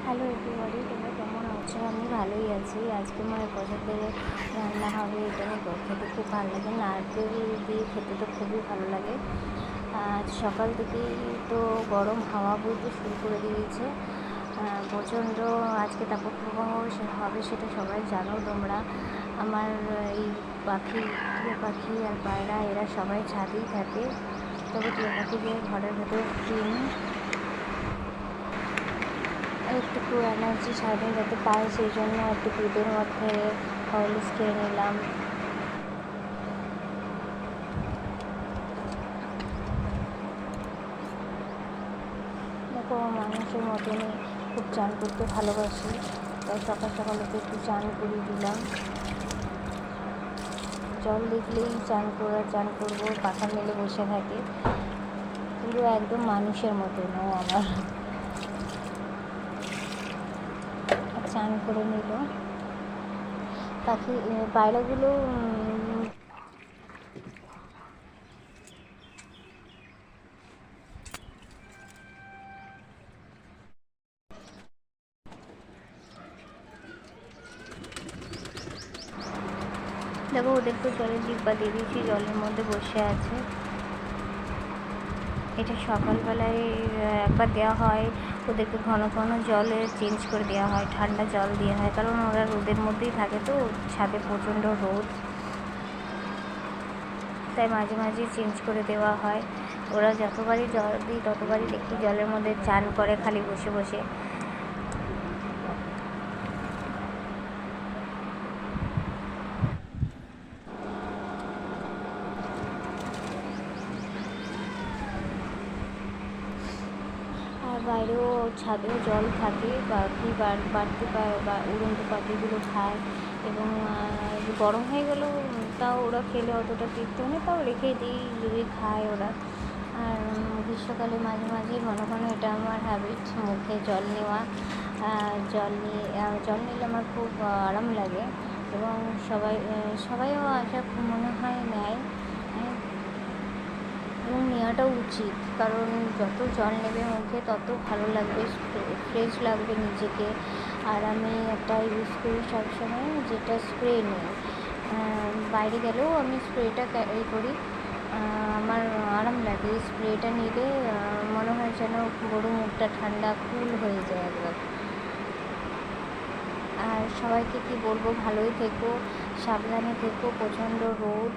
Hello everybody, তোমরা কেমন আছো? আমি ভালোই আছি। আজকে মায়ের পছন্দের রান্না হবে, এটা আমার খেতে খুব ভালো লাগে। নারকেল দিয়ে খেতে তো খুবই ভালো লাগে। আজ সকাল থেকেই তো গরম হাওয়া বইতে শুরু করে দিয়েছে। প্রচণ্ড আজকে তাপপ্রবাহ হবে, সেটা সবাই জানো তোমরা। আমার এই টিয়া পাখি আর পায়রা এরা সবাই ছাদেই থাকে, তবে টিয়া পাখিদের ঘরের ভেতর টিন একটু এনার্জি সারাদিন যাতে পায়, সেই জন্য একটু দুধের মধ্যে হরলিক্স খেয়ে নিলাম। দেখো, মানুষের মতনই খুব চান করতে ভালোবাসি, তাই সকাল সকাল একটু চান করিয়ে দিলাম। জল দেখলেই চান করবো, পাখা মেলে বসে থাকে, কিন্তু একদম মানুষের মতন ও আমার। চান করে নিল। পায়রাগুলো দেখো, ওদেরকে জলের ডিব্বা দিয়ে দিয়েছি, জলের মধ্যে বসে আছে। এটা সকালবেলায় একবার দেওয়া হয়, ওদেরকে ঘন ঘন জলে চেঞ্জ করে দেওয়া হয়, ঠান্ডা জল দেওয়া হয়, কারণ ওরা রোদের মধ্যেই থাকে, তো ছাদে প্রচণ্ড রোদ, তাই মাঝে মাঝে চেঞ্জ করে দেওয়া হয়। ওরা যতবারই জল দিই ততবারই দেখি জলের মধ্যে চান করে খালি বসে বসে। আর বাইরেও ছাদেও জল থাকে, পাখি বাড়তে বা উড়ন্ত পাখিগুলো খায়, এবং গরম হয়ে গেলেও তাও ওরা খেলে অতটা তৃপ্তি হয় না, তাও রেখে দিই যদি খায় ওরা। আর গ্রীষ্মকালে মাঝে মাঝে ঘন ঘন এটা আমার হ্যাবিট, মুখে জল নেওয়া। জল নিলে আমার খুব আরাম লাগে, এবং সবাইও আশা মনে হয় নেয়, এবং নেওয়াটাও উচিত, কারণ যত জল নেবে মুখে তত ভালো লাগবে, ফ্রেশ লাগবে নিজেকে। আর আমি একটা ইউজ করি সবসময়, যেটা স্প্রে নিই, বাইরে গেলেও আমি স্প্রেটা ক্যারি করি। আমার আরাম লাগে স্প্রেটা নিলে, মনে হয় যেন পুরো মুখটা ঠান্ডা কুল হয়ে যায় একদম। আর সবাইকে কি বলবো, ভালোই থেকো, সাবধানে থেকো, প্রচণ্ড রোদ।